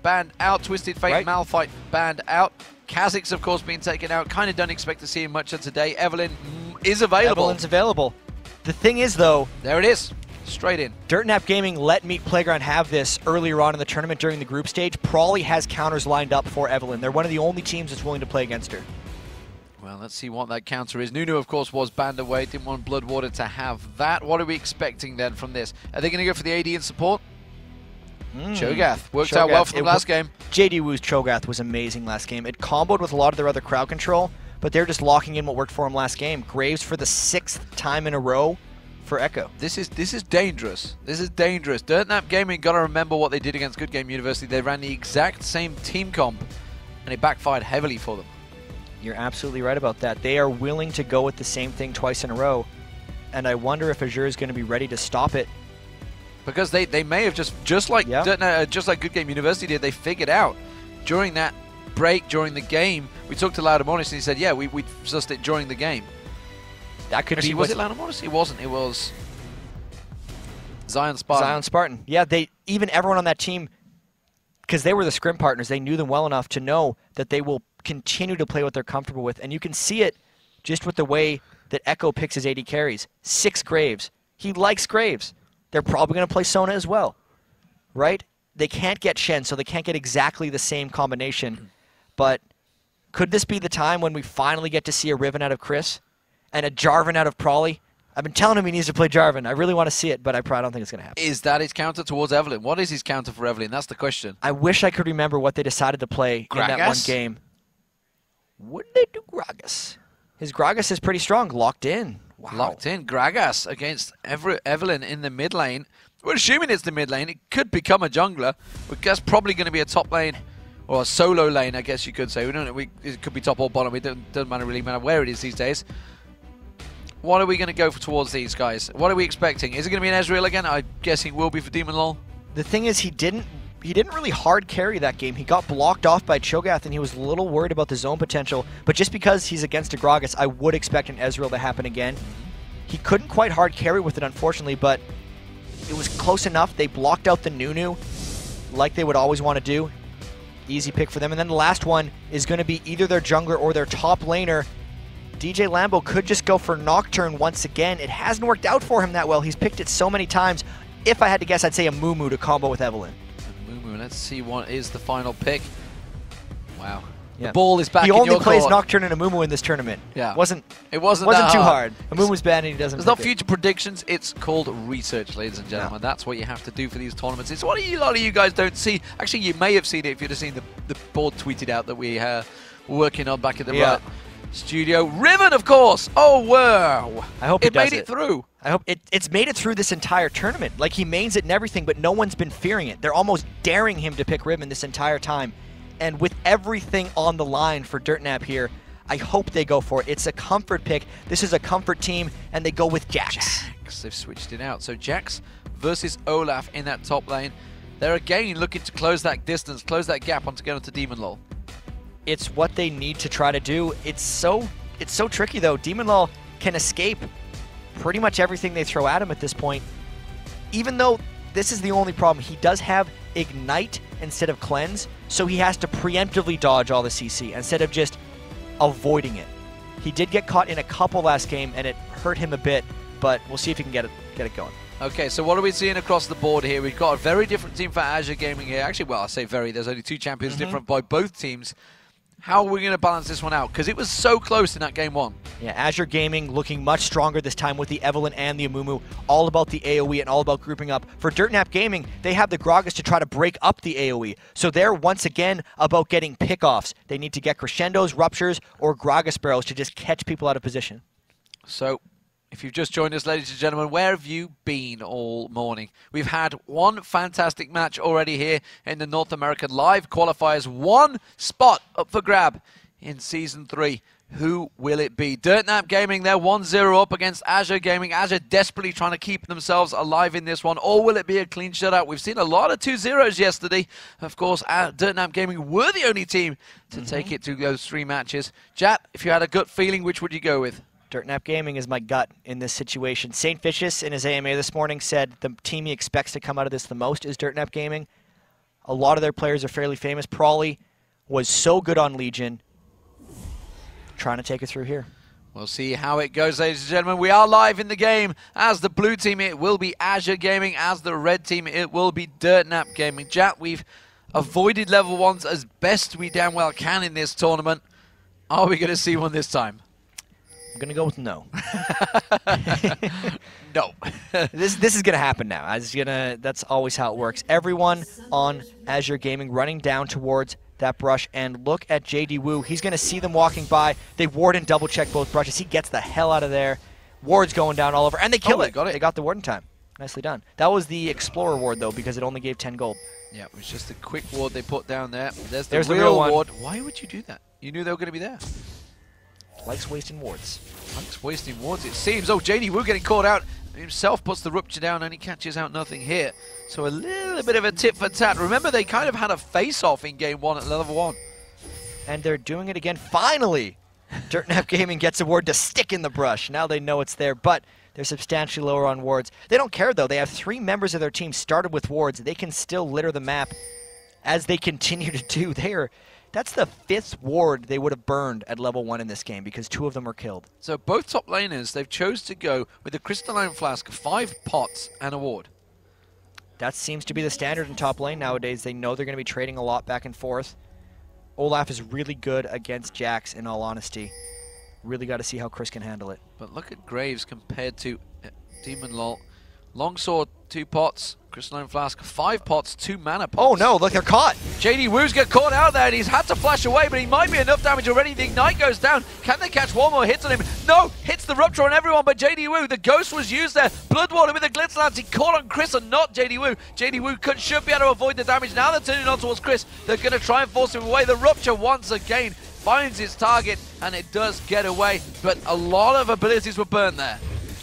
banned out. Twisted Fate, Right. Malphite banned out. Kha'Zix, of course, being taken out. Kind of don't expect to see him much of today. Evelyn is available. Evelyn's available. The thing is, though, there it is. Straight in. Dirtnap Gaming let Meat Playground have this earlier on in the tournament during the group stage. Prawley has counters lined up for Evelyn. They're one of the only teams that's willing to play against her. Well, let's see what that counter is. Nunu, of course, was banned away. Didn't want Bloodwater to have that. What are we expecting then from this? Are they going to go for the AD and support? Cho'Gath. Worked out well for the last game. JD Wu's Cho'Gath was amazing last game. It comboed with a lot of their other crowd control, but they're just locking in what worked for him last game. Graves for the 6th time in a row for Echo. This is dangerous. This is dangerous. Dirtnap Gaming got to remember what they did against Good Game University. They ran the exact same team comp, and it backfired heavily for them. You're absolutely right about that. They are willing to go with the same thing twice in a row, and I wonder if Azure is going to be ready to stop it. Because they may have just like Good Game University did, they figured out during that break during the game. We talked to Laudamonis and he said, yeah, we sussed it during the game. That could Actually, be. Was it Laudamonis? It wasn't. It was Zion Spartan. Zion Spartan. Yeah, even everyone on that team, because they were the scrim partners, they knew them well enough to know that they will continue to play what they're comfortable with. And you can see it just with the way that Echo picks his AD carries. 6 Graves. He likes Graves. They're probably going to play Sona as well, right? They can't get Shen, so they can't get exactly the same combination. But could this be the time when we finally get to see a Riven out of Chris and a Jarvan out of Prawley? I've been telling him he needs to play Jarvan. I really want to see it, but I probably don't think it's going to happen. Is that his counter towards Evelyn? What is his counter for Evelyn? That's the question. I wish I could remember what they decided to play in that one game. What did they do, Gragas? His Gragas is pretty strong, locked in. Wow. Locked in. Gragas against Evelyn in the mid lane. We're assuming it's the mid lane. It could become a jungler. That's probably going to be a top lane or a solo lane, I guess you could say. It could be top or bottom. It doesn't really matter where it is these days. What are we going to go for towards these guys? What are we expecting? Is it going to be an Ezreal again? I'm guessing will be for Demon Lol. The thing is, he didn't really hard carry that game. He got blocked off by Cho'Gath, and he was a little worried about the zone potential. But just because he's against a Gragas, I would expect an Ezreal to happen again. He couldn't quite hard carry with it, unfortunately, but it was close enough. They blocked out the Nunu like they would always want to do. Easy pick for them. And then the last one is going to be either their jungler or their top laner. DJ Lambo could just go for Nocturne once again. It hasn't worked out for him that well. He's picked it so many times. If I had to guess, I'd say a Mumu to combo with Evelyn. Let's see what is the final pick. Wow. Yeah. The ball is back in your court. He only plays Nocturne and Amumu in this tournament. Yeah. It wasn't too hard. Amumu's bad and he doesn't. It's not future predictions. It's called research, ladies and gentlemen. That's what you have to do for these tournaments. It's what a lot of you guys don't see. Actually, you may have seen it if you'd have seen the board tweeted out that we were working on back at the right studio. Riven, of course. Oh, wow. I hope it made it through. I hope it's made it through this entire tournament. Like, he mains it and everything, but no one's been fearing it. They're almost daring him to pick Riven this entire time. And with everything on the line for Dirtnap here, I hope they go for it. It's a comfort pick. This is a comfort team, and they go with Jax. They've switched it out. So Jax versus Olaf in that top lane. They're again looking to close that distance, close that gap onto get onto Demon Lol. It's what they need to try to do. It's so tricky, though. Demon Lol can escape pretty much everything they throw at him at this point. Even though this is the only problem, he does have Ignite instead of Cleanse, so he has to preemptively dodge all the CC instead of just avoiding it. He did get caught in a couple last game, and it hurt him a bit, but we'll see if he can get it going. Okay, so what are we seeing across the board here? We've got a very different team for Azure Gaming here. Actually, well, I say very. There's only 2 champions different by both teams. How are we going to balance this one out? Because it was so close in that game 1. Yeah, Azure Gaming looking much stronger this time with the Evelyn and the Amumu. All about the AoE and all about grouping up. For Dirtnap Gaming, they have the Gragas to try to break up the AoE. So they're once again about getting pickoffs. They need to get crescendos, ruptures, or Gragas barrels to just catch people out of position. So, if you've just joined us, ladies and gentlemen, where have you been all morning? We've had one fantastic match already here in the North American Live Qualifiers. One spot up for grab in Season 3. Who will it be? Dirtnap Gaming, they're 1-0 up against Azure Gaming. Azure desperately trying to keep themselves alive in this one. Or will it be a clean shutout? We've seen a lot of 2-0s yesterday. Of course, Dirtnap Gaming were the only team to take it to those 3 matches. Jat, if you had a gut feeling, which would you go with? Dirtnap Gaming is my gut in this situation. St. Vicious in his AMA this morning said the team he expects to come out of this the most is Dirtnap Gaming. A lot of their players are fairly famous. Prawley was so good on Legion. Trying to take it through here. We'll see how it goes, ladies and gentlemen. We are live in the game. As the blue team, it will be Azure Gaming. As the red team, it will be Dirtnap Gaming. Jack, we've avoided level 1s as best we damn well can in this tournament. Are we going to see one this time? I'm going to go with no. No. This is going to happen now. That's always how it works. Everyone on Azure Gaming running down towards that brush, and look at JD Wu. He's going to see them walking by. They ward and double check both brushes. He gets the hell out of there. Ward's going down all over, and they kill it. They got the ward in time. Nicely done. That was the Explorer ward, though, because it only gave 10 gold. Yeah, it was just a quick ward they put down there. There's the real ward. Why would you do that? You knew they were going to be there. Likes wasting wards. Likes wasting wards, it seems. Oh, JD Wu getting caught out. Himself puts the rupture down and he catches out nothing here. So a little bit of a tit for tat. Remember, they kind of had a face-off in game 1 at level 1. And they're doing it again. Finally, Dirtnap Gaming gets a ward to stick in the brush. Now they know it's there, but they're substantially lower on wards. They don't care, though. They have 3 members of their team started with wards. They can still litter the map as they continue to do. That's the 5th ward they would have burned at level 1 in this game because 2 of them were killed. So both top laners, they've chose to go with a crystalline flask, 5 pots, and a ward. That seems to be the standard in top lane nowadays. They know they're going to be trading a lot back and forth. Olaf is really good against Jax, in all honesty. Really got to see how Chris can handle it. But look at Graves compared to Demon Lol. Longsword, 2 pots. Crystalline Flask, 5 pots, 2 mana pots. Oh no, look, they're caught. JD Wu's got caught out there and he's had to flash away, but he might be enough damage already. The Ignite goes down. Can they catch one more hit on him? No, hits the Rupture on everyone but JD Wu. The Ghost was used there. Bloodwater with the Glitz Lance. He caught on Chris and not JD Wu. JD Wu should be able to avoid the damage. Now they're turning on towards Chris. They're going to try and force him away. The Rupture once again finds its target and it does get away, but a lot of abilities were burned there.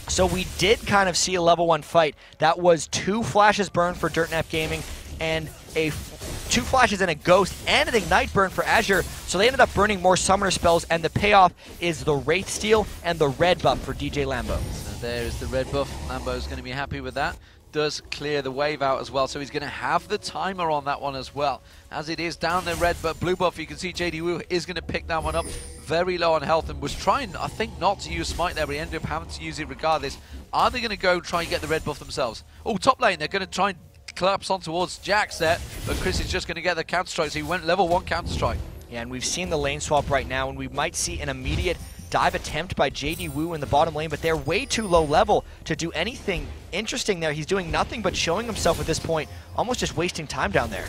So we did kind of see a level 1 fight. That was 2 flashes burned for Dirtnap Gaming and 2 flashes and a Ghost and an Ignite burn for Azure. So they ended up burning more Summoner spells, and the payoff is the Wraith Steal and the red buff for DJ Lambo. So there is the red buff. Lambo's going to be happy with that. Does clear the wave out as well, so he's going to have the timer on that one as well. As it is down the red but blue buff, you can see JD Wu is going to pick that one up. Very low on health and was trying, I think, not to use Smite there, but he ended up having to use it regardless. Are they going to go try and get the red buff themselves? Oh, top lane, they're going to try and collapse on towards Jax there, but Chris is just going to get the counter strike, so he went level 1 counter strike. Yeah, and we've seen the lane swap right now, and we might see an immediate dive attempt by JD Wu in the bottom lane, but they're way too low level to do anything interesting there. He's doing nothing but showing himself at this point, almost just wasting time down there.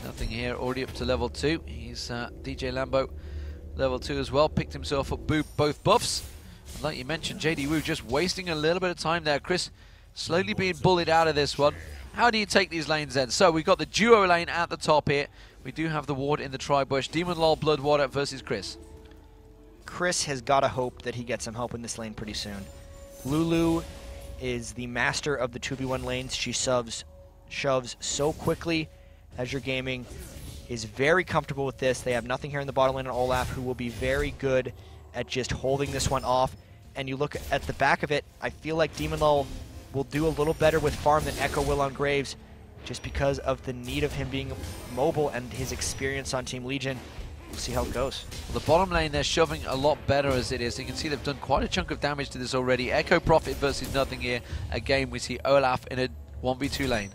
Nothing here, already up to level 2. He's DJ Lambo, level 2 as well, picked himself up both buffs. And like you mentioned, JD Wu just wasting a little bit of time there. Chris slowly being bullied out of this one. How do you take these lanes then? So we've got the duo lane at the top here. We do have the ward in the tri-bush. Demon Lol, Bloodwater versus Chris. Chris has got to hope that he gets some help in this lane pretty soon. Lulu is the master of the 2v1 lanes. She shoves so quickly. Azure Gaming is very comfortable with this. They have nothing here in the bottom lane on Olaf, who will be very good at just holding this one off. And you look at the back of it, I feel like Demon Lol will do a little better with farm than Echo will on Graves, just because of the need of him being mobile and his experience on Team Legion. We'll see how it goes. Well, the bottom lane, they're shoving a lot better as it is. You can see they've done quite a chunk of damage to this already. Echo Profit versus nothing here. Again, we see Olaf in a 1v2 lane.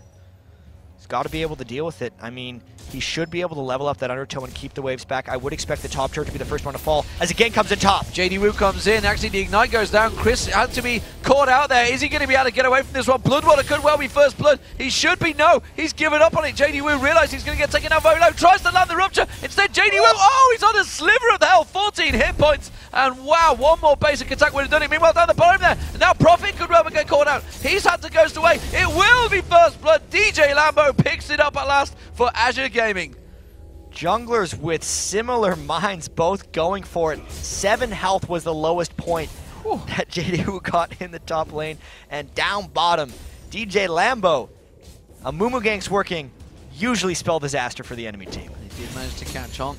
He's got to be able to deal with it. I mean, he should be able to level up that undertow and keep the waves back. I would expect the top turret to be the first one to fall as the gank comes in top. JD Wu comes in. Actually, the Ignite goes down. Chris had to be caught out there. Is he going to be able to get away from this one? Bloodwater could well be first blood. He should be. No, he's given up on it. JD Wu realized he's going to get taken out very low. Tries to land the Rupture. Instead, JD Wu, oh, he's on a sliver of the health. 14 hit points. And wow, one more basic attack would have done it. Meanwhile, down the bottom there. And now Prophet could well get caught out. He's had to ghost away. It will be first blood. DJ Lambo picks it up at last for Azure Gaming. Junglers with similar minds, both going for it. 7 health was the lowest point that JD Wu got in the top lane. And down bottom, DJ Lambo. A Mumu gank's working, usually spell disaster for the enemy team. He did manage to catch on.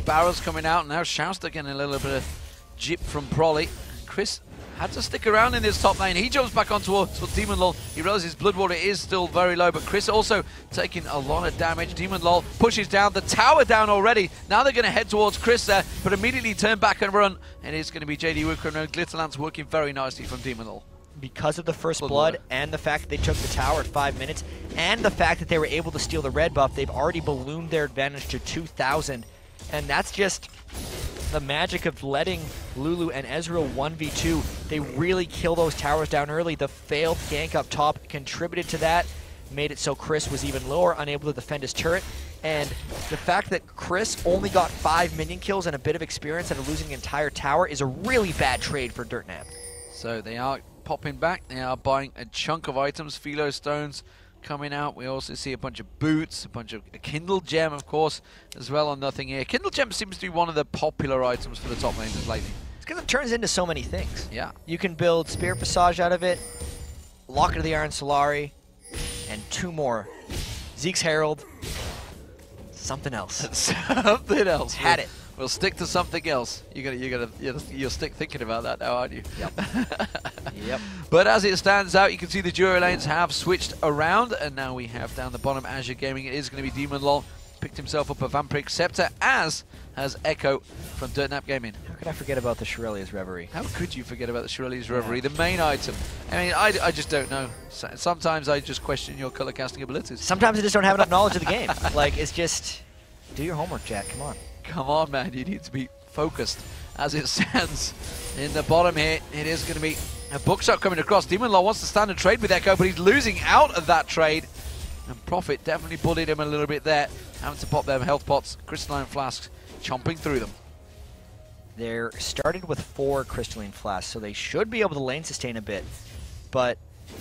Barrel's coming out, now Shouster getting a little bit of jip from Prolly. Chris had to stick around in this top lane. He jumps back onto Demon Lol. He realizes Blood Water is still very low, but Chris also taking a lot of damage. Demon Lol pushes down, the tower down already. Now they're going to head towards Chris there, but immediately turn back and run. And it's going to be JD Wooker and Glitterlance working very nicely from Demon Lol. Because of the first blood and the fact that they took the tower at 5 minutes, and the fact that they were able to steal the red buff, they've already ballooned their advantage to 2,000. And that's just the magic of letting Lulu and Ezreal 1v2. They really kill those towers down early. The failed gank up top contributed to that, made it so Chris was even lower, unable to defend his turret. And the fact that Chris only got 5 minion kills and a bit of experience out of losing the entire tower is a really bad trade for Dirtnap. So they are popping back. They are buying a chunk of items. Philo stones coming out. We also see a bunch of boots, a bunch of a Kindle gem, of course, as well on nothing here. Kindle gem seems to be one of the popular items for the top laners lately. It's because it turns into so many things. Yeah. You can build Spirit Visage out of it, Locket of the Iron Solari, and 2 more. Zeke's Herald, something else. Something else. Had it. We'll stick to something else. You'll stick thinking about that now, aren't you? Yep. Yep. But as it stands out, you can see the duo lanes have switched around, and now we have down the bottom Azure Gaming. It is going to be Demon Lol. Picked himself up a Vampiric Scepter, as has Echo from Dirtnap Gaming. How could I forget about the Shirelia's Reverie? How could you forget about the Shirelia's Reverie, the main item? I mean, I just don't know. Sometimes I just question your color casting abilities. Sometimes I just don't have enough knowledge of the game. Like, it's just, do your homework, Jack. Come on. Come on, man. You need to be focused. As it stands in the bottom here, it is going to be a bookshot coming across. Demon Lol wants to stand and trade with Echo, but he's losing out of that trade. And Prophet definitely bullied him a little bit there. Having to pop them health pots, crystalline flasks, chomping through them. They're started with 4 crystalline flasks, so they should be able to lane sustain a bit. But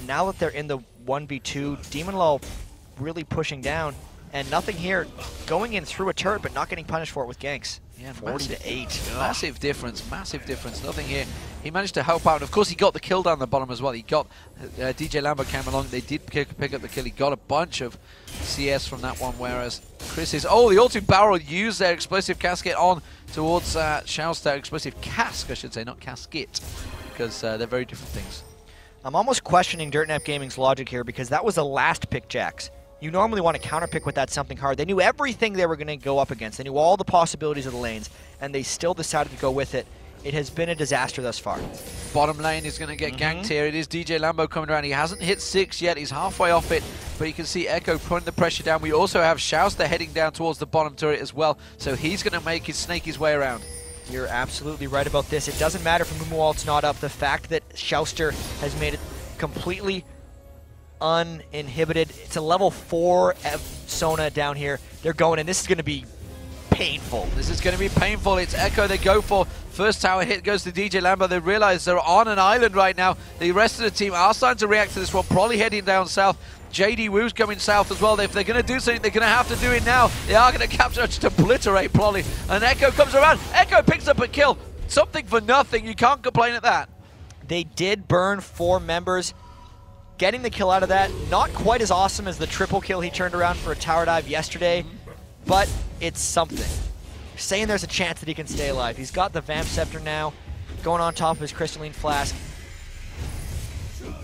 now that they're in the 1v2, Demon Lol really pushing down. And nothing here, going in through a turret, but not getting punished for it with ganks. Yeah, 40 to 8. Massive difference, massive difference. Nothing here. He managed to help out. And of course, he got the kill down the bottom as well. He got DJ Lambert came along. They did pick up the kill. He got a bunch of CS from that one, whereas Chris is... Oh, the All-2 Barrel used their explosive casket on towards Shouster. Explosive cask, I should say, not casket, because they're very different things. I'm almost questioning Dirtnap Gaming's logic here, because that was the last pick, Jax. You normally want to counterpick with that something hard. They knew everything they were going to go up against. They knew all the possibilities of the lanes, and they still decided to go with it. It has been a disaster thus far. Bottom lane is going to get ganked here. It is DJ Lambo coming around. He hasn't hit 6 yet. He's halfway off it, but you can see Echo putting the pressure down. We also have Shouster heading down towards the bottom turret as well, so he's going to snake his way around. You're absolutely right about this. It doesn't matter if Mumualt's not up. The fact that Shouster has made it completely uninhibited. It's a level 4 Sona down here. They're going, and this is going to be painful. This is going to be painful. It's Echo they go for. First tower hit goes to DJ Lambo. They realize they're on an island right now. The rest of the team are starting to react to this one, probably heading down south. JD Woo's coming south as well. If they're going to do something, they're going to have to do it now. They are going to capture, just obliterate probably. And Echo comes around. Echo picks up a kill. Something for nothing. You can't complain at that. They did burn 4 members. Getting the kill out of that, not quite as awesome as the triple kill he turned around for a tower dive yesterday, but it's something. Saying there's a chance that he can stay alive. He's got the Vamp Scepter now, going on top of his Crystalline Flask.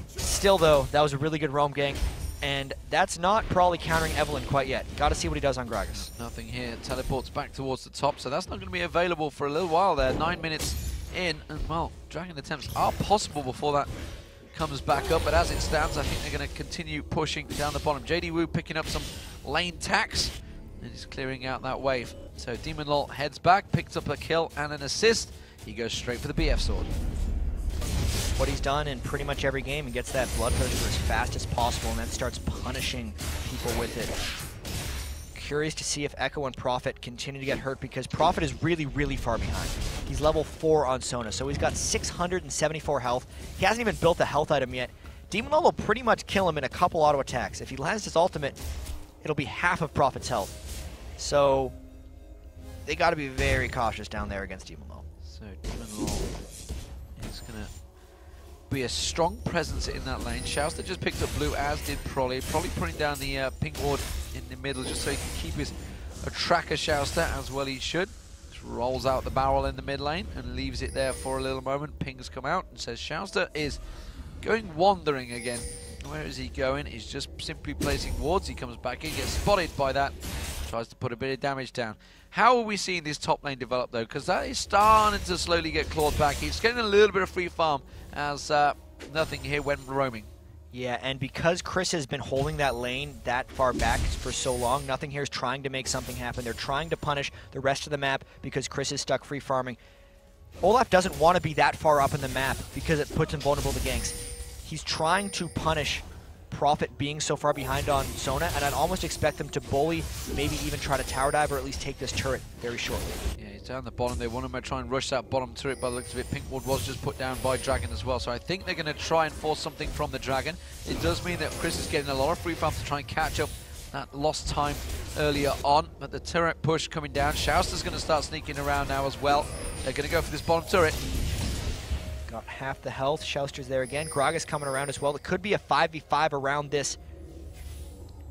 Still though, that was a really good roam gank, and that's not probably countering Evelyn quite yet. Gotta see what he does on Gragas. Nothing here, teleports back towards the top, so that's not going to be available for a little while there. 9 minutes in, and well, Dragon attempts are possible before that comes back up, but as it stands, I think they're going to continue pushing down the bottom. JD Woo picking up some lane tax, and he's clearing out that wave. So Demon Lol heads back, picks up a kill and an assist. He goes straight for the BF sword. What he's done in pretty much every game, he gets that blood pressure as fast as possible, and then starts punishing people with it. Curious to see if Echo and Prophet continue to get hurt, because Prophet is really, really far behind. He's level 4 on Sona, so he's got 674 health. He hasn't even built a health item yet. Demon Lol will pretty much kill him in a couple auto attacks. If he lands his ultimate, it'll be half of Prophet's health. So they got to be very cautious down there against Demon Lol. So Demon Lol is going to be a strong presence in that lane. Shouster just picked up blue, as did Probably putting down the pink ward in the middle just so he can keep his tracker Shouster as well he should. Just rolls out the barrel in the mid lane and leaves it there for a little moment. Pings come out and says Shouster is going wandering again. Where is he going? He's just simply placing wards. He comes back in, gets spotted by that, tries to put a bit of damage down. How are we seeing this top lane develop though? Because that is starting to slowly get clawed back. He's getting a little bit of free farm as nothing here went roaming. Yeah, and because Chris has been holding that lane that far back for so long, nothing here is trying to make something happen. They're trying to punish the rest of the map because Chris is stuck free farming. Olaf doesn't want to be that far up in the map because it puts him vulnerable to ganks. He's trying to punish Prophet being so far behind on Sona, and I'd almost expect them to bully, maybe even try to tower dive or at least take this turret very shortly. Yeah, he's down the bottom. They want to try and rush that bottom turret by the looks of it. Pink ward was just put down by Dragon as well, so I think they're going to try and force something from the Dragon. It does mean that Chris is getting a lot of free farm to try and catch up that lost time earlier on, but the turret push coming down. Shouster's going to start sneaking around now as well. They're going to go for this bottom turret. Got half the health. Shouster's there again. Gragas coming around as well. It could be a 5v5 around this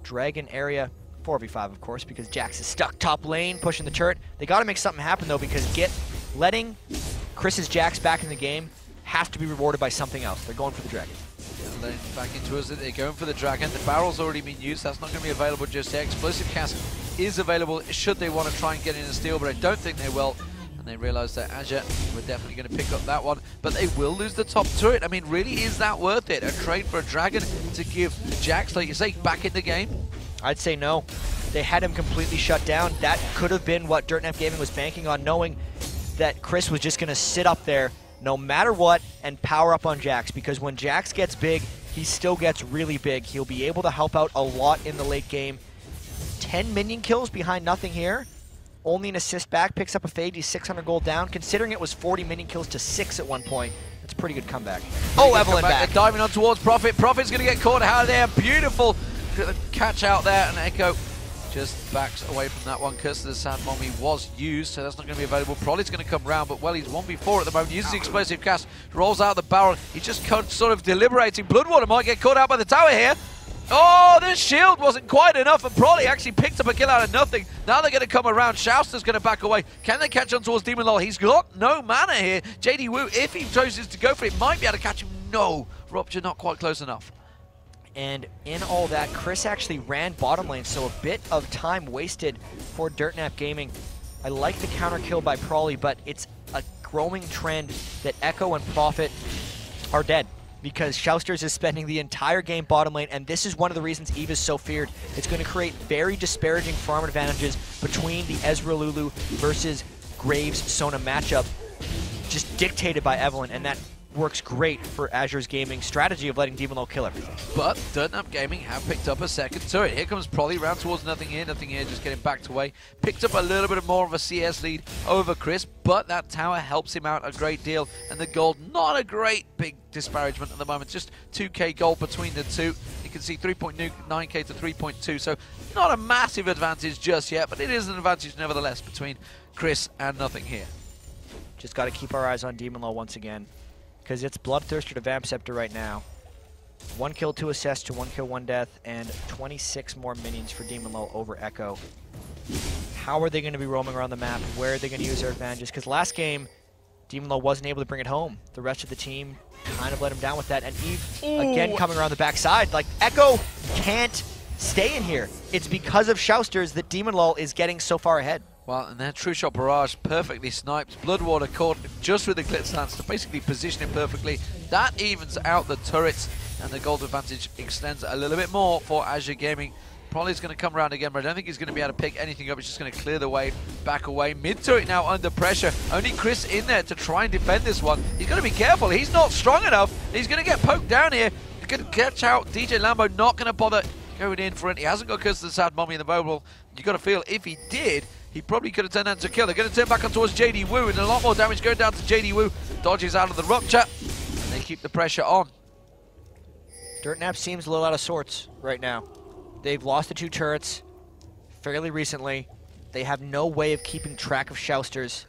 Dragon area. 4v5, of course, because Jax is stuck top lane, pushing the turret. They got to make something happen, though, because letting Chris's Jax back in the game has to be rewarded by something else. They're going for the Dragon. Yeah, letting back into us. They're going for the Dragon. The barrel's already been used. That's not going to be available just yet. Explosive Cask is available should they want to try and get in a steal, but I don't think they will. And they realize that Azure were definitely going to pick up that one, but they will lose the top turret. I mean, really, is that worth it? A trade for a Dragon to give Jax, like you say, back in the game? I'd say no. They had him completely shut down. That could have been what Dirtnap Gaming was banking on, knowing that Chris was just going to sit up there no matter what and power up on Jax, because when Jax gets big, he still gets really big. He'll be able to help out a lot in the late game. 10 minion kills behind nothing here. Only an assist back, picks up a fade, he's 600 gold down. Considering it was 40 minion kills to 6 at one point, that's a pretty good comeback. Oh, Evelyn back. They're diving on towards Prophet. Prophet's going to get caught out of there. Beautiful catch out there, and Echo just backs away from that one. Curse of the Sand Mommy was used, so that's not going to be available. Probably's going to come round, but well, he's 1v4 at the moment. Uses the explosive cast, rolls out the barrel. He's just sort of deliberating. Bloodwater might get caught out by the tower here. Oh, the shield wasn't quite enough, and Prolly actually picked up a kill out of nothing. Now they're going to come around. Shouster's going to back away. Can they catch on towards Demon Lol? He's got no mana here. JD Wu, if he chooses to go for it, might be able to catch him. No, Rupture not quite close enough. And in all that, Chris actually ran bottom lane, so a bit of time wasted for Dirtnap Gaming. I like the counter kill by Prolly, but it's a growing trend that Echo and Prophet are dead, because Shousters is spending the entire game bottom lane, and this is one of the reasons Eve is so feared. It's going to create very disparaging farm advantages between the Ezreal Lulu versus Graves Sona matchup, just dictated by Evelyn, and that works great for Azure's gaming strategy of letting Demon Lol kill everything. But Dirtnap Gaming have picked up a second turret. Here comes Prolly round towards Nothing Here just getting backed away. Picked up a little bit more of a CS lead over Chris, but that tower helps him out a great deal. And the gold, not a great big disparagement at the moment, just 2k gold between the two. You can see 3.9k to 3.2, so not a massive advantage just yet, but it is an advantage nevertheless between Chris and Nothing Here. Just got to keep our eyes on Demon Lol once again, because it's Bloodthirster to Vamp Scepter right now. 1 kill, 2 assists to 1 kill, 1 death, and 26 more minions for Demon Lol over Echo. How are they going to be roaming around the map? Where are they going to use their advantages? Because last game, Demon Lol wasn't able to bring it home. The rest of the team kind of let him down with that. And Eve, again, coming around the backside. Like, Echo can't stay in here. It's because of Shousters that Demon Lol is getting so far ahead. Well, and that True Shot Barrage perfectly sniped. Bloodwater caught just with the Glitz Stance to basically position it perfectly. That evens out the turrets, and the gold advantage extends a little bit more for Azure Gaming. Probably is going to come around again, but I don't think he's going to be able to pick anything up. He's just going to clear the way, back away. Mid-turret now under pressure. Only Chris in there to try and defend this one. He's got to be careful. He's not strong enough. He's going to get poked down here. He's going to catch out DJ Lambo, not going to bother going in for it. He hasn't got Curse of the Sad Mommy in the mobile. You got to feel if he did, he probably could have turned that into a kill. They're going to turn back on towards JD Wu, and a lot more damage going down to JD Wu. Dodges out of the Rupture, and they keep the pressure on. Dirtnap seems a little out of sorts right now. They've lost the 2 turrets fairly recently. They have no way of keeping track of Shousters.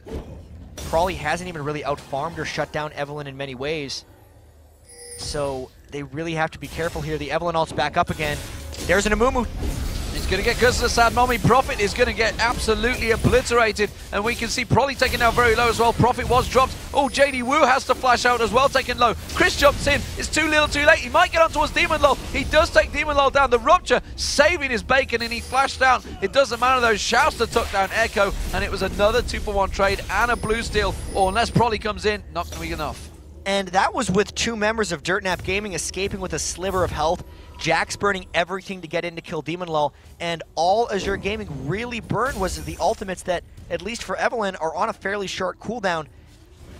Prolly hasn't even really out-farmed or shut down Evelyn in many ways. So they really have to be careful here. The Evelyn ult's back up again. There's an Amumu. He's going to get Curse of the Sad Mommy. Profit is going to get absolutely obliterated. And we can see Prolly taken down very low as well. Profit was dropped. Oh, JD Wu has to flash out as well, taken low. Chris jumps in. It's too little too late. He might get on towards Demon Lol. He does take Demon Lol down. The Rupture saving his bacon, and he flashed out. It doesn't matter though. Shouster took down Echo, and it was another 2-for-1 trade and a blue steal. Or unless Prolly comes in, not going to be enough. And that was with 2 members of Dirtnap Gaming escaping with a sliver of health. Jax burning everything to get in to kill Demon Lull, and all Azure Gaming really burned was the ultimates that, at least for Evelynn, are on a fairly short cooldown.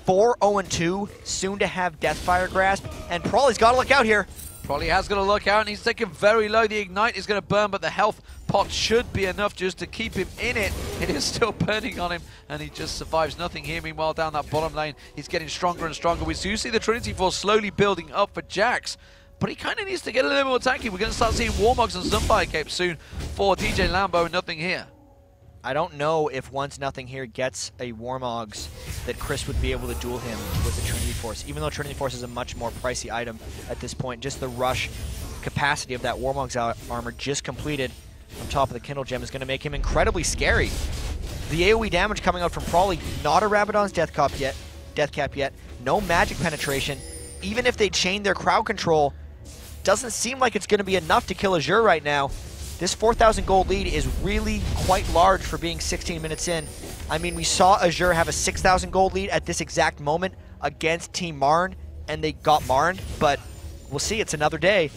4-0-2, soon to have Deathfire Grasp, and Prolly's got to look out here. Prolly has got to look out, and he's taken very low. The Ignite is going to burn, but the health pot should be enough just to keep him in it. It is still burning on him, and he just survives nothing here. Meanwhile, down that bottom lane, he's getting stronger and stronger. We do see the Trinity Force slowly building up for Jax, but he kind of needs to get a little more tanky. We're going to start seeing Warmogs and Sunfire Capes soon for DJ Lambo, and nothing here. I don't know if once nothing here gets a Warmogs that Chris would be able to duel him with the Trinity Force, even though Trinity Force is a much more pricey item at this point. Just the rush capacity of that Warmogs armor just completed on top of the Kindle Gem is going to make him incredibly scary. The AoE damage coming out from Prolly, not a Rabadon's Death Cap yet, no magic penetration. Even if they chain their crowd control, doesn't seem like it's going to be enough to kill Azure right now. This 4,000 gold lead is really quite large for being 16 minutes in. I mean, we saw Azure have a 6,000 gold lead at this exact moment against Team Marn, and they got Marn, but we'll see. It's another day.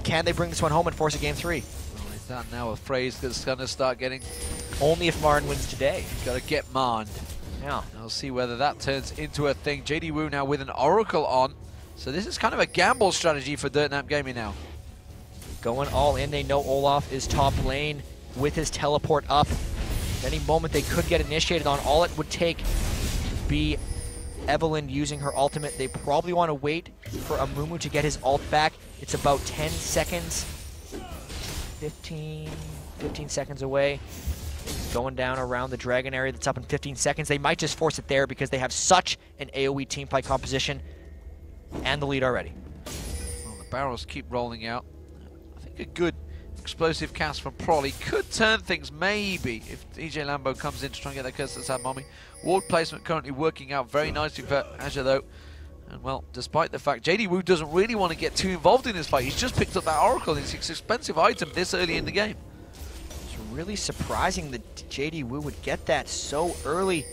Can they bring this one home and force a game 3? Well, is that now a phrase that's going to start getting... Only if Marn wins today. Got to get Marn. Yeah. I'll see whether that turns into a thing. JD Wu now with an Oracle on. So this is kind of a gamble strategy for Dirtnap Gaming now. Going all in. They know Olaf is top lane with his teleport up. At any moment they could get initiated on. All it would take be Evelynn using her ultimate. They probably want to wait for Amumu to get his ult back. It's about 10 seconds. 15 seconds away. Going down around the dragon area that's up in 15 seconds. They might just force it there because they have such an AoE teamfight composition and the lead already. Well, the barrels keep rolling out. I think a good explosive cast from Prolly could turn things maybe if DJ Lambo comes in to try and get that Curse of the Sad Mommy. Ward placement currently working out very nicely for Azure though. And well, despite the fact JD Wu doesn't really want to get too involved in this fight, he's just picked up that Oracle. It's an expensive item this early in the game. It's really surprising that JD Wu would get that so early,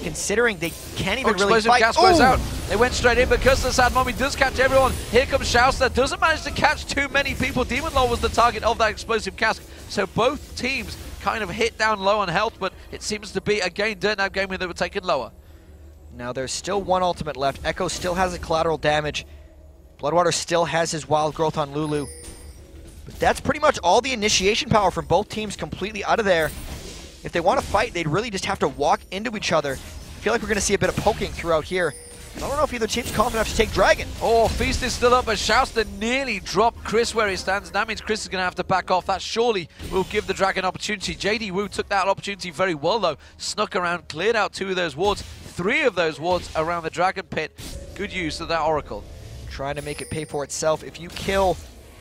considering they can't even really fight. Gas goes out. They went straight in because the Sad Mommy does catch everyone. Here comes Shouster. Doesn't manage to catch too many people. Demon Law was the target of that explosive cast. So both teams kind of hit down low on health, but it seems to be, again, Dirtnap Gaming that were taken lower. Now there's still one ultimate left. Echo still has a collateral damage. Bloodwater still has his wild growth on Lulu. But that's pretty much all the initiation power from both teams completely out of there. If they want to fight, they'd really just have to walk into each other. I feel like we're going to see a bit of poking throughout here. I don't know if either team's confident enough to take Dragon. Oh, Feast is still up, but Shouster nearly dropped Chris where he stands. That means Chris is going to have to back off. That surely will give the Dragon opportunity. JD Wu took that opportunity very well, though. Snuck around, cleared out 2 of those wards. 3 of those wards around the Dragon Pit. Good use of that Oracle. Trying to make it pay for itself. If you kill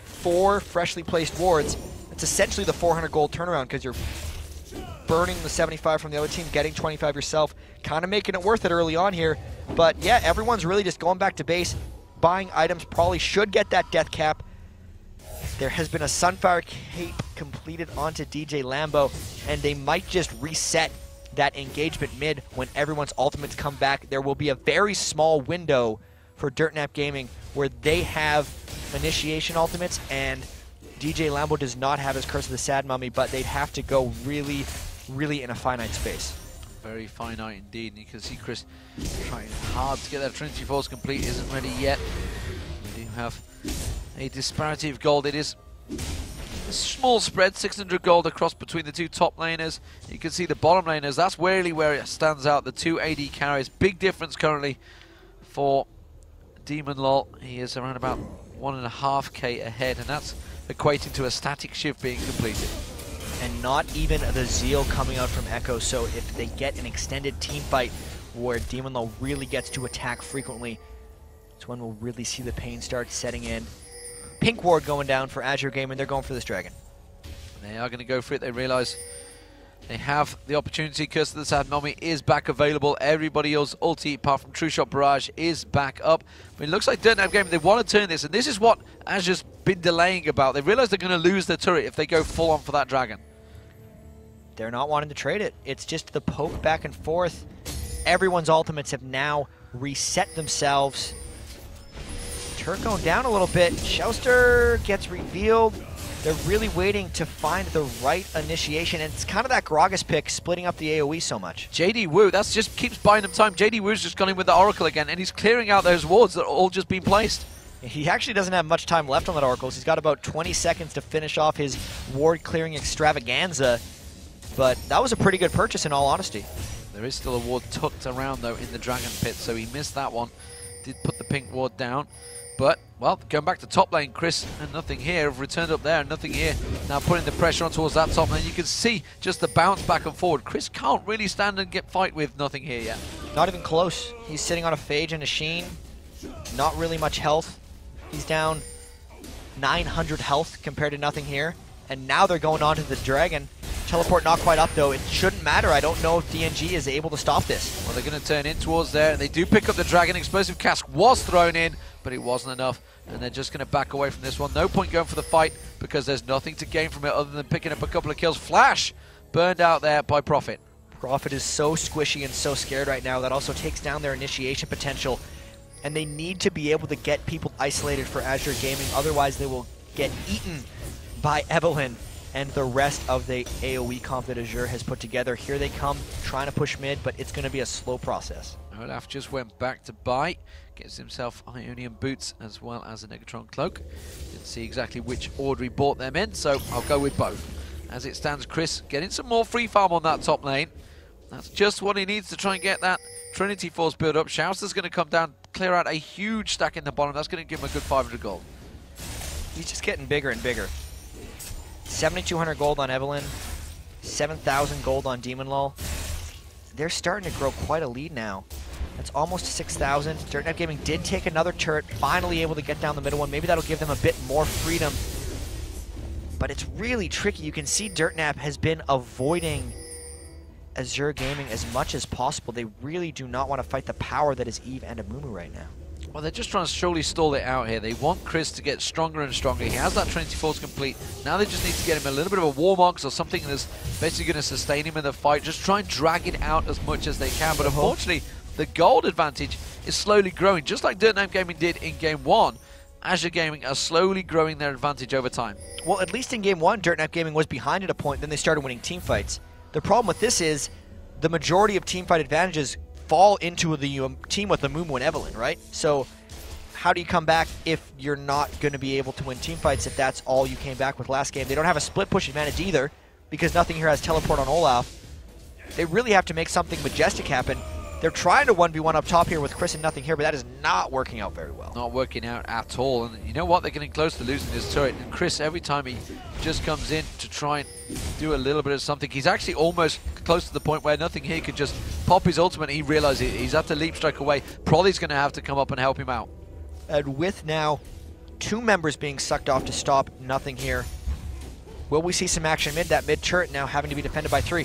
4 freshly placed wards, it's essentially the 400 gold turnaround because you're burning the 75 from the other team, getting 25 yourself, kind of making it worth it early on here. But yeah, everyone's really just going back to base, buying items. Probably should get that death cap. There has been a Sunfire Cape completed onto DJ Lambo, and they might just reset that engagement mid when everyone's ultimates come back. There will be a very small window for Dirtnap Gaming where they have initiation ultimates, and DJ Lambo does not have his Curse of the Sad Mummy, but they'd have to go really in a finite space. Very finite indeed, and you can see Chris trying hard to get that Trinity Force complete. Isn't ready yet. We do have a disparity of gold. It is a small spread, 600 gold across between the 2 top laners. You can see the bottom laners, that's really where it stands out. The 2 AD carries, big difference currently for Demon Lol. He is around about 1.5k ahead, and that's equating to a static shift being completed. And not even the zeal coming out from Echo, so if they get an extended team fight where Demon Lol really gets to attack frequently, it's when we'll really see the pain start setting in. Pink ward going down for Azure Gaming, they're going for this dragon. They are going to go for it. They realize they have the opportunity. Curse of the Sad Mommy is back available. Everybody else ulti, apart from True Shot Barrage, is back up. But it looks like Dirtnap Gaming, they want to turn this, and this is what Azure's been delaying about. They realize they're going to lose their turret if they go full on for that dragon. They're not wanting to trade it. It's just the poke back and forth. Everyone's ultimates have now reset themselves. Turret going down a little bit. Shouster gets revealed. They're really waiting to find the right initiation, and it's kind of that Gragas pick splitting up the AoE so much. JD Wu, that's just keeps buying them time. JD Wu's just gone in with the Oracle again, and he's clearing out those wards that are all just being placed. He actually doesn't have much time left on that Oracle. He's got about 20 seconds to finish off his ward clearing extravaganza, but that was a pretty good purchase in all honesty. There is still a ward tucked around, though, in the Dragon Pit, so he missed that one. Did put the pink ward down. But, well, going back to top lane, Chris and nothing here have returned up there and nothing here. Now putting the pressure on towards that top lane. You can see just the bounce back and forward. Chris can't really stand and get fight with nothing here yet. Not even close. He's sitting on a Phage and a Sheen. Not really much health. He's down 900 health compared to nothing here. And now they're going on to the Dragon. Teleport not quite up, though. It shouldn't matter. I don't know if DNG is able to stop this. Well, they're going to turn in towards there. They do pick up the Dragon. Explosive Cask was thrown in, but it wasn't enough. And they're just going to back away from this one. No point going for the fight because there's nothing to gain from it other than picking up a couple of kills. Flash burned out there by Prophet. Prophet is so squishy and so scared right now. That also takes down their initiation potential. And they need to be able to get people isolated for Azure Gaming. Otherwise, they will get eaten by Evelyn and the rest of the AoE comp that Azure has put together. Here they come, trying to push mid, but it's going to be a slow process. Olaf just went back to buy, gets himself Ionian boots as well as a Negatron cloak. Didn't see exactly which order he bought them in, so I'll go with both. As it stands, Chris getting some more free farm on that top lane. That's just what he needs to try and get that Trinity Force build up. Shouster's going to come down, clear out a huge stack in the bottom. That's going to give him a good 500 gold. He's just getting bigger and bigger. 7,200 gold on Evelyn, 7,000 gold on Demon Lull. They're starting to grow quite a lead now. That's almost 6,000. Dirtnap Gaming did take another turret, finally able to get down the middle one. Maybe that'll give them a bit more freedom. But it's really tricky. You can see Dirtnap has been avoiding Azure Gaming as much as possible. They really do not want to fight the power that is Eve and Amumu right now. Well, they're just trying to slowly stall it out here. They want Chris to get stronger and stronger. He has that Trinity Force complete. Now they just need to get him a little bit of a Warmox or something that's basically going to sustain him in the fight. Just try and drag it out as much as they can. But unfortunately, the gold advantage is slowly growing. Just like Dirtnap Gaming did in Game 1, Azure Gaming are slowly growing their advantage over time. Well, at least in Game 1, Dirtnap Gaming was behind at a point, then they started winning team fights. The problem with this is the majority of team fight advantages fall into the team with Amumu and Evelyn, right? So how do you come back if you're not going to be able to win team fights if that's all you came back with last game? They don't have a split push advantage either because nothing here has teleport on Olaf. They really have to make something majestic happen. They're trying to 1v1 up top here with Chris and nothing here, but that is not working out very well. Not working out at all. And you know what? They're getting close to losing this turret. And Chris, every time he just comes in to try and do a little bit of something, he's actually almost close to the point where nothing here could just pop his ultimate. He realizes he's had to leap strike away. Prolly's going to have to come up and help him out. And with now 2 members being sucked off to stop nothing here, will we see some action mid? That mid turret now having to be defended by 3.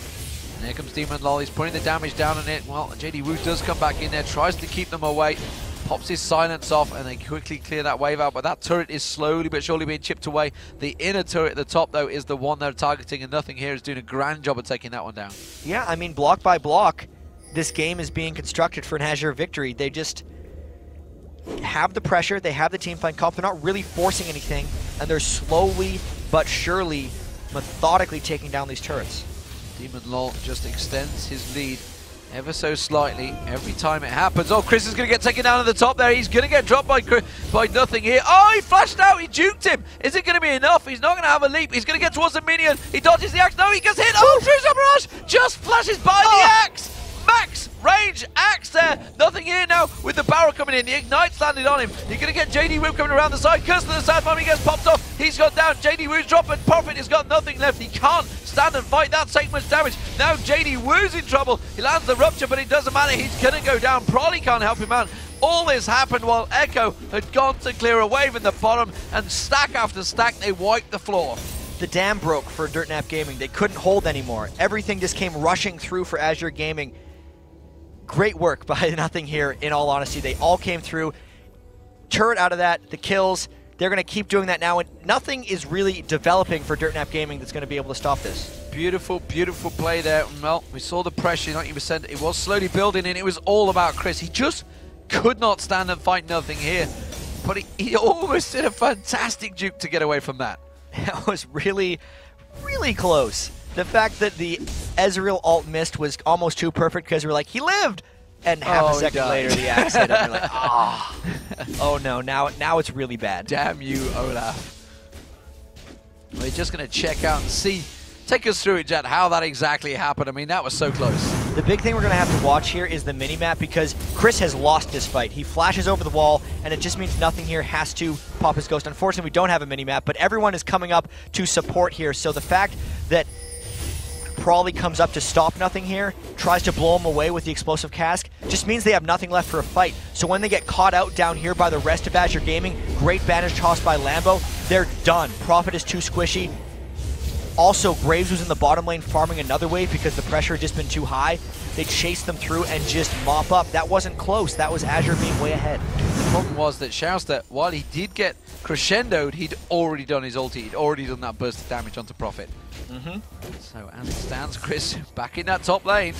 And here comes Demon Lull. He's putting the damage down on it. Well, JD Wu does come back in there, tries to keep them away, pops his silence off, and they quickly clear that wave out. But that turret is slowly but surely being chipped away. The inner turret at the top, though, is the one they're targeting, and nothing here is doing a grand job of taking that one down. Yeah, I mean, block by block, this game is being constructed for an Azure victory. They just have the pressure, they have the team fight comp, they're not really forcing anything, and they're slowly but surely, methodically taking down these turrets. Demon Lull just extends his lead ever so slightly every time it happens. Oh, Chris is going to get taken down at the top there. He's going to get dropped by nothing here. Oh, he flashed out. He juked him. Is it going to be enough? He's not going to have a leap. He's going to get towards the minion. He dodges the axe. No, he gets hit. Oh, True Shot Barrage just flashes by the axe. Max range axe there. Nothing here now with the barrel coming in. The Ignite's landed on him. You're going to get JD Wu coming around the side. Curse to the side. Mommy gets popped off. He's got down. JD Wu's dropping. Prophet has got nothing left. He can't stand and fight that, take much damage. Now JD Wu's in trouble. He lands the rupture, but it doesn't matter. He's going to go down. Probably can't help him out. All this happened while Echo had gone to clear a wave in the bottom, and stack after stack, they wiped the floor. the dam broke for Dirtnap Gaming. They couldn't hold anymore. Everything just came rushing through for Azure Gaming. Great work by Nothing here, in all honesty. They all came through. Turret out of that, the kills. They're going to keep doing that now, and nothing is really developing for Dirtnap Gaming that's going to be able to stop this. Beautiful, beautiful play there. Well, we saw the pressure, 90%. It was slowly building, and it was all about Chris. He just could not stand and fight Nothing here. But he almost did a fantastic juke to get away from that. That was really, really close. The fact that the Ezreal ult missed was almost too perfect because we were like, he lived! And half a second later, the axe hit him. We're like, ah. Oh no, now it's really bad. Damn you, Olaf. We're just going to check out and see. Take us through it, Jet, how that exactly happened. I mean, that was so close. The big thing we're going to have to watch here is the mini-map because Chris has lost this fight. He flashes over the wall, and it just means Nothing here has to pop his ghost. Unfortunately, we don't have a mini-map, but everyone is coming up to support here. So the fact that Prawley comes up to stop Nothing here, tries to blow him away with the explosive cask, just means they have nothing left for a fight. So when they get caught out down here by the rest of Azure Gaming, great bandage toss by Lambo, they're done. Prophet is too squishy. Also, Graves was in the bottom lane farming another wave because the pressure had just been too high. They chased them through and just mop up. That wasn't close. That was Azure being way ahead. The problem was that Shouster, while he did get crescendoed, he'd already done his ulti. He'd already done that burst of damage onto Prophet. So as it stands, Chris back in that top lane,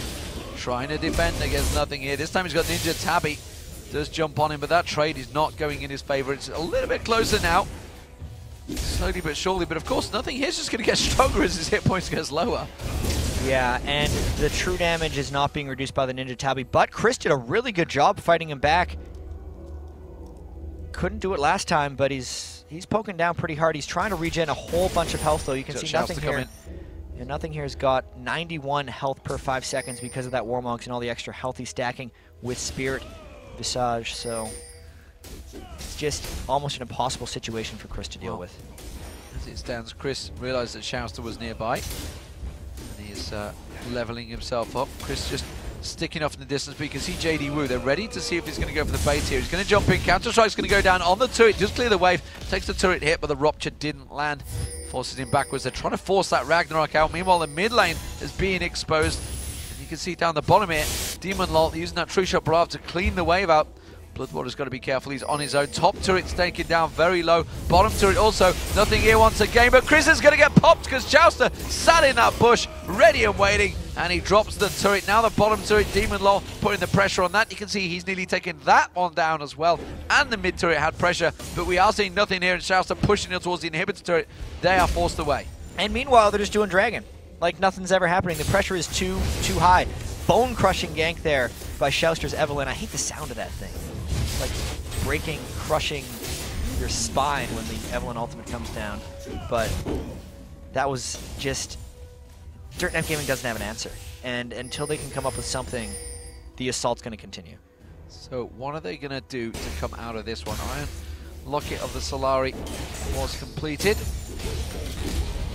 trying to defend against Nothing here. This time he's got Ninja Tabby. Does jump on him, but that trade is not going in his favor. It's a little bit closer now. Slowly but surely, but of course Nothing here's just going to get stronger as his hit points gets lower. Yeah, and the true damage is not being reduced by the Ninja Tabby, but Chris did a really good job fighting him back. Couldn't do it last time, but he's poking down pretty hard. He's trying to regen a whole bunch of health, though. You can see Nothing here. Yeah, Nothing here has got 91 health per 5 seconds because of that Warmogs and all the extra health he's stacking with Spirit Visage, so it's just almost an impossible situation for Chris to deal with. As it stands, Chris realized that Shouster was nearby, and he is leveling himself up. Chris just sticking off in the distance, but you can see JD Wu. They're ready to see if he's going to go for the bait here. He's going to jump in. Counter-Strike's going to go down on the turret, just clear the wave. Takes the turret hit, but the Rupture didn't land. Forces him backwards. They're trying to force that Ragnarok out. Meanwhile, the mid lane is being exposed. And you can see down the bottom here, Demon Lol using that True Shot Brav to clean the wave out. Bloodwater's got to be careful. He's on his own. Top turret's taken down very low. Bottom turret also. Nothing here once again, but Chris is going to get popped because Jouster sat in that bush, ready and waiting, and he drops the turret. Now the bottom turret, Demon Law, putting the pressure on that. You can see he's nearly taken that one down as well, and the mid turret had pressure, but we are seeing Nothing here, and Jouster pushing it towards the inhibitor turret. They are forced away. And meanwhile, they're just doing Dragon. Like nothing's ever happening. The pressure is too high. Bone-crushing gank there by Shouster's Evelyn. I hate the sound of that thing. It's like breaking, crushing your spine when the Evelyn ultimate comes down. But that was just... Dirtnap Gaming doesn't have an answer. And until they can come up with something, the assault's going to continue. So what are they going to do to come out of this one? Iron Locket of the Solari was completed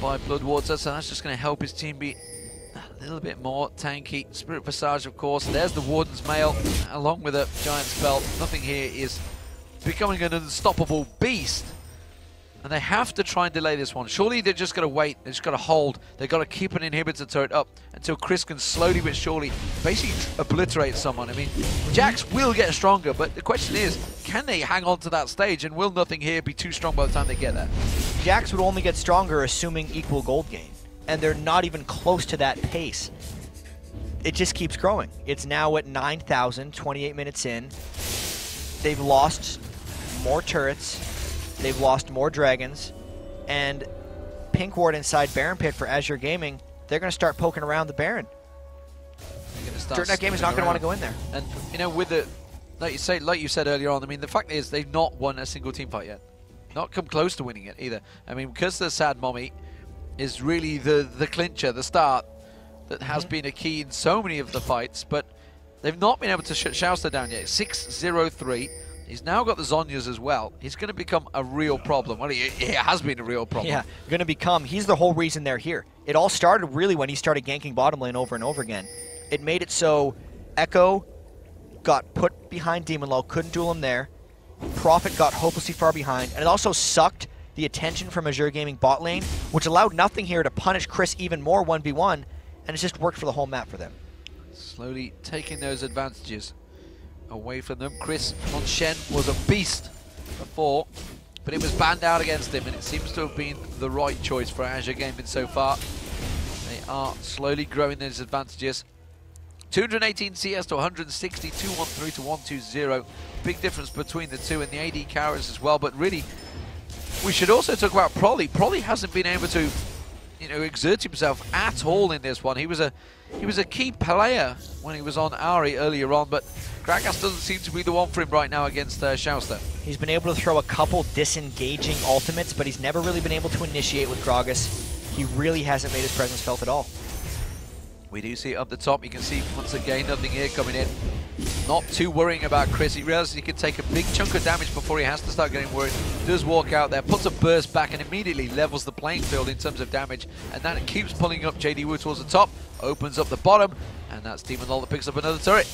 by Bloodwater, so that's just going to help his team be a little bit more tanky. Spirit Visage, of course. There's the Warden's Mail, along with a Giant Spell. Nothing here is becoming an unstoppable beast. And they have to try and delay this one. Surely they're just going to wait. They're just going to hold. They've got to keep an inhibitor turret up until Chris can slowly but surely basically obliterate someone. I mean, Jax will get stronger, but the question is, can they hang on to that stage? And will Nothing here be too strong by the time they get there? Jax would only get stronger assuming equal gold gain. And they're not even close to that pace. It just keeps growing. It's now at 9,000, 28 minutes in. They've lost more turrets. They've lost more dragons. And Pink Ward inside Baron Pit for Azure Gaming, they're going to start poking around the Baron. Dirtnap Gaming's not going to want to go in there. And, you know, with the, like you said earlier on, I mean, the fact is they've not won a single team fight yet. Not come close to winning it either. I mean, because the Sad Mommy is really the clincher, the start, that has been a key in so many of the fights, but they've not been able to shut Shouster down yet. 6-0-3. He's now got the Zonyas as well. He's going to become a real problem. Well, he has been a real problem. Yeah, going to become. He's the whole reason they're here. It all started really when he started ganking bottom lane over and over again. It made it so Echo got put behind Demon Law, couldn't duel him there. Prophet got hopelessly far behind, and it also sucked the attention from Azure Gaming bot lane, which allowed Nothing here to punish Chris even more 1v1, and it's just worked for the whole map for them. Slowly taking those advantages away from them. Chris on Shen was a beast before, but it was banned out against him, and it seems to have been the right choice for Azure Gaming so far. They are slowly growing those advantages. 218 CS to 160, 213 to 120. Big difference between the two, and the AD carries as well. But really, we should also talk about Prolly. Prolly hasn't been able to, exert himself at all in this one. He was a key player when he was on Ari earlier on, but Gragas doesn't seem to be the one for him right now against Shouster. He's been able to throw a couple disengaging ultimates, but he's never really been able to initiate with Gragas. He really hasn't made his presence felt at all. We do see up the top, you can see once again Nothing here coming in. Not too worrying about Chris. He realizes he can take a big chunk of damage before he has to start getting worried. Does walk out there, puts a burst back, and immediately levels the playing field in terms of damage. And then it keeps pulling up JD Wu towards the top, opens up the bottom, and that's Demon Lol that picks up another turret.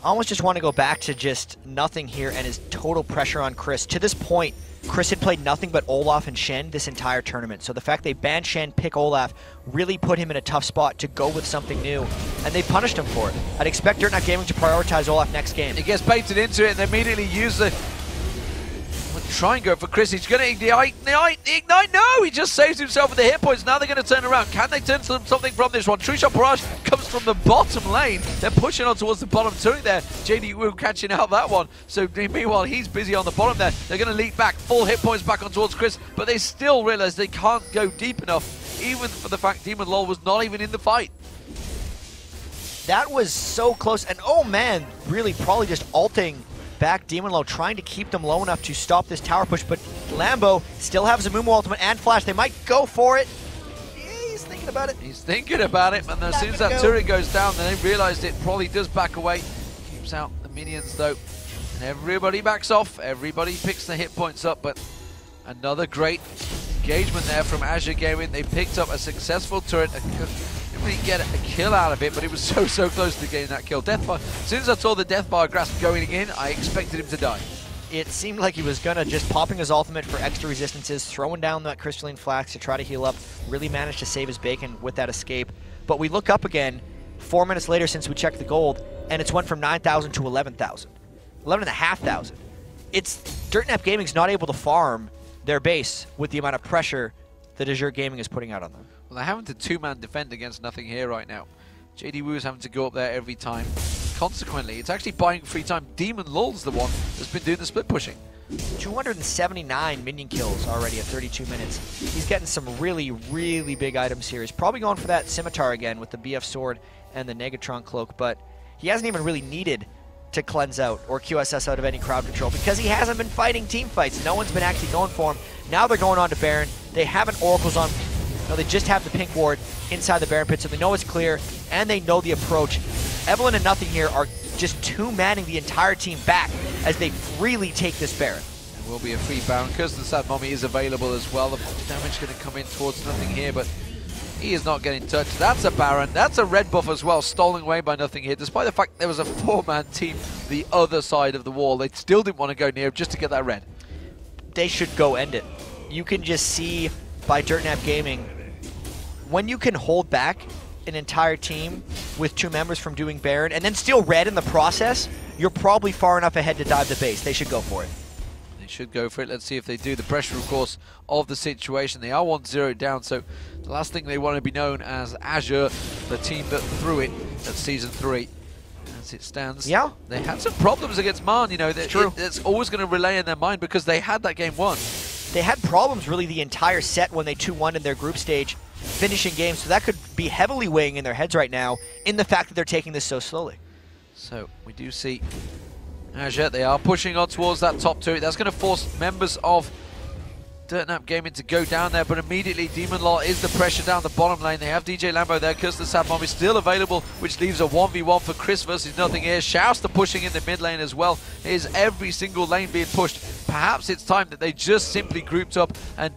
I almost just want to go back to just Nothing here and his total pressure on Chris. To this point, Chris had played nothing but Olaf and Shen this entire tournament. So the fact they banned Shen, pick Olaf, really put him in a tough spot to go with something new. And they punished him for it. I'd expect Dirtnap Gaming to prioritize Olaf next game. He gets baited into it and they immediately use the... Try and go for Chris. He's going to ignite. No, he just saves himself with the hit points. Now they're going to turn around. Can they turn something from this one? True Shot Barrage comes from the bottom lane. They're pushing on towards the bottom turret there. JD Wu catching out that one. So meanwhile, he's busy on the bottom there. They're going to leap back. Full hit points back on towards Chris. But they still realize they can't go deep enough, even for the fact Demon Lol was not even in the fight. That was so close. And oh man, really probably just ulting back Demon Lol, trying to keep them low enough to stop this tower push, but Lambo still has Zamumu ultimate and flash. They might go for it. Yeah, he's thinking about it. He's thinking about it, and as soon as that turret goes down, then they realized it probably does back away. Keeps out the minions though, and everybody backs off. Everybody picks the hit points up, but another great engagement there from Azure Gaming. They picked up a successful turret. Didn't really get a kill out of it, but it was so close to getting that kill. Death bar. As soon as I saw the Death Bar grasp going in, I expected him to die. It seemed like he was gonna just popping his ultimate for extra resistances, throwing down that crystalline flax to try to heal up. Really managed to save his bacon with that escape. But we look up again 4 minutes later since we checked the gold, and it's went from 9,000 to 11,000. 11,500. It's Dirtnap Gaming's not able to farm their base with the amount of pressure that Azure Gaming is putting out on them. Well, they're having to two-man defend against Nothing here right now. JD Wu is having to go up there every time. Consequently, it's actually buying free time. Demon Lol's the one that's been doing the split pushing. 279 minion kills already at 32 minutes. He's getting some really big items here. He's probably going for that Scimitar again with the BF Sword and the Negatron Cloak, but he hasn't even really needed to cleanse out or QSS out of any crowd control because he hasn't been fighting team fights. No one's been actually going for him. Now they're going on to Baron. They haven't Oracles on. No, they just have the pink ward inside the Baron pit, so they know it's clear, and they know the approach. Evelyn and Nothing here are just two-manning the entire team back as they freely take this Baron. There will be a free Baron because the Sad Mommy is available as well. The damage going to come in towards Nothing here, but he is not getting touched. That's a Baron. That's a red buff as well, stolen away by Nothing here. Despite the fact there was a four-man team the other side of the wall, they still didn't want to go near him just to get that red. They should go end it. You can just see by Dirtnap Gaming, when you can hold back an entire team with two members from doing Baron and then steal red in the process, you're probably far enough ahead to dive the base. They should go for it. They should go for it. Let's see if they do. The pressure, of course, of the situation. They are 1-0 down, so the last thing they want to be known as Azure, the team that threw it at Season 3. As it stands, yeah, they had some problems against Marn. You know, it's always going to relay in their mind because they had that game won. They had problems really the entire set when they 2-1 in their group stage, finishing games, so that could be heavily weighing in their heads right now in the fact that they're taking this so slowly. So we do see Azure, they are pushing on towards that top turret. That's going to force members of Dirtnap Gaming to go down there, but immediately Demon Lol is the pressure down the bottom lane. They have DJ Lambo there because the Sad Bomb is still available, which leaves a 1v1 for Chris versus Nothing here. Shouster pushing in the mid lane as well. Is every single lane being pushed. Perhaps it's time that they just simply grouped up and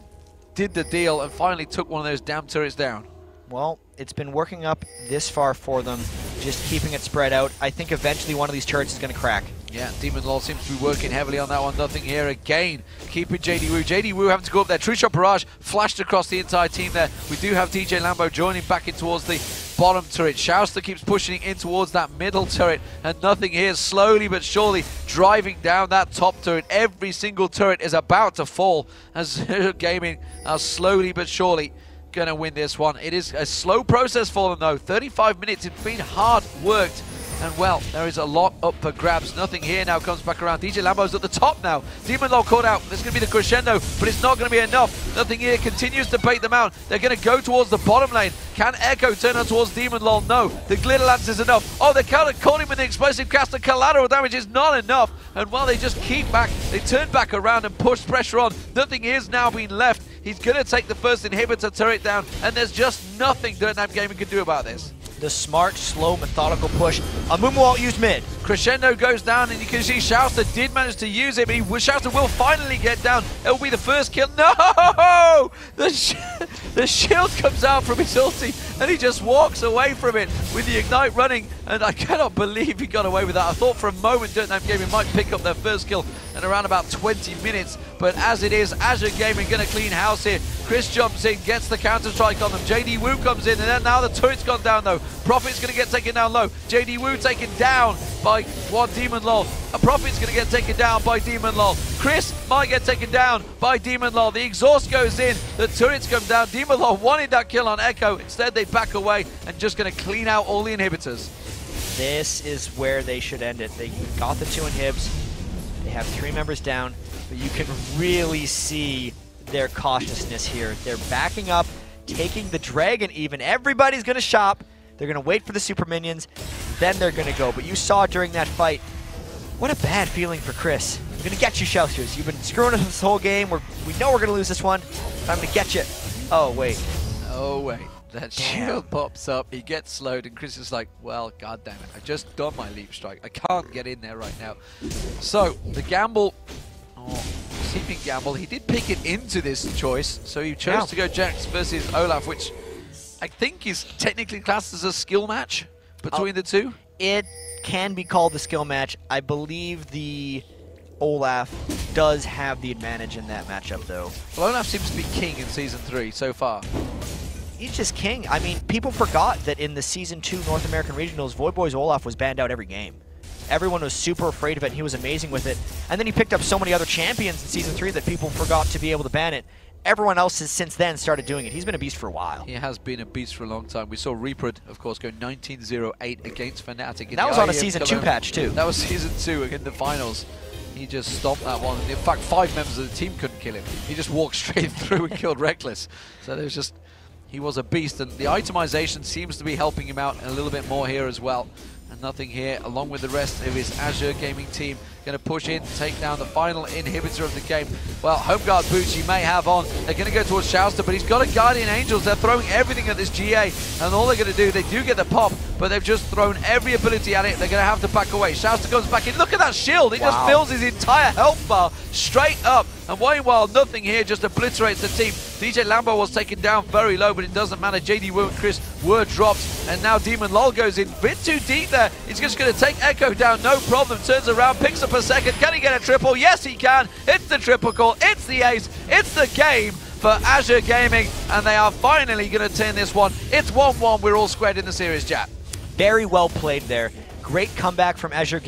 did the deal and finally took one of those damn turrets down. Well, it's been working up this far for them, just keeping it spread out. I think eventually one of these turrets is going to crack. Yeah, Demon Lol seems to be working heavily on that one. Nothing here again. Keeping JD Wu. JD Wu having to go up there. True Shot Barrage flashed across the entire team there. We do have DJ Lambo joining back in towards the bottom turret. Shouster keeps pushing in towards that middle turret, and nothing here, slowly but surely driving down that top turret. Every single turret is about to fall as Azure Gaming are slowly but surely going to win this one. It is a slow process for them though. 35 minutes, it's been hard worked. And well, there is a lot up for grabs. Nothing here now comes back around. DJ Lambo's at the top now. Demon Lol caught out. There's going to be the crescendo, but it's not going to be enough. Nothing here continues to bait them out. They're going to go towards the bottom lane. Can Echo turn on towards Demon Lol? No. The Glitter Lance is enough. Oh, they caught him with the explosive cast. The collateral damage is not enough. And while they just keep back, they turn back around and push pressure on. Nothing is now being left. He's going to take the first inhibitor turret down, and there's just nothing Dirtnap Gaming can do about this. The smart, slow, methodical push. Amumu won't use mid. Crescendo goes down, and you can see Shouster did manage to use it, but Shouster will finally get down. It will be the first kill. No! The shield comes out from his ulti, and he just walks away from it with the Ignite running, and I cannot believe he got away with that. I thought for a moment Dirtnap Gaming might pick up their first kill in around about 20 minutes, but as it is, Azure Gaming going to clean house here. Chris jumps in, gets the counter-strike on them. JD Wu comes in, and then now the turret's gone down though. Prophet's going to get taken down low. JD Wu taken down by one Demon Lol. A Prophet's going to get taken down by Demon Lol. Chris might get taken down by Demon Lol. The exhaust goes in, the turrets come down. Demon Lol wanted that kill on Echo. Instead, they back away and just going to clean out all the inhibitors. This is where they should end it. They got the 2 inhibs. They have 3 members down, but you can really see their cautiousness here. They're backing up, taking the dragon even. Everybody's going to shop. They're going to wait for the super minions, then they're going to go. But you saw during that fight, what a bad feeling for Chris. I'm going to get you, Shouters. You've been screwing us this whole game. We know we're going to lose this one. I'm going to get you. Oh, wait. Oh, wait. That shield pops up, he gets slowed, and Chris is like, well, god damn it, I just done my leap strike. I can't get in there right now. So, the gamble, seeming gamble, he did pick it into this choice, so he chose to go Jax versus Olaf, which I think is technically classed as a skill match between the two. It can be called the skill match. I believe the Olaf does have the advantage in that matchup, though. Well, Olaf seems to be king in Season 3 so far. He's just king. I mean, people forgot that in the Season 2 North American Regionals, Void Boy's Olaf was banned out every game. Everyone was super afraid of it, and he was amazing with it. And then he picked up so many other champions in Season 3 that people forgot to be able to ban it. Everyone else has since then started doing it. He's been a beast for a while. He has been a beast for a long time. We saw Reaper, of course, go 19-0-8 against Fnatic. That was on a Season 2 patch, too. That was Season 2 in the finals. He just stomped that one. In fact, 5 members of the team couldn't kill him. He just walked straight through and killed Reckless. So there was just... He was a beast, and the itemization seems to be helping him out a little bit more here as well. And nothing here, along with the rest of his Azure Gaming team, going to push in, take down the final inhibitor of the game. Well, Home Guard boots he may have on. They're going to go towards Shouster, but he's got a Guardian Angels. They're throwing everything at this GA, and all they're going to do, they do get the pop, but they've just thrown every ability at it. They're going to have to back away. Shouster goes back in. Look at that shield. It just fills his entire health bar straight up. And while nothing here just obliterates the team. DJ Lambo was taken down very low, but it doesn't matter. JD Wu and Chris were dropped, and now Demon Lol goes in. Bit too deep there. He's just going to take Echo down, no problem. Turns around, picks up a second. Can he get a triple? Yes, he can. It's the triple call. It's the ace. It's the game for Azure Gaming, and they are finally going to turn this one. It's 1-1. We're all squared in the series, chat. Very well played there. Great comeback from Azure Gaming.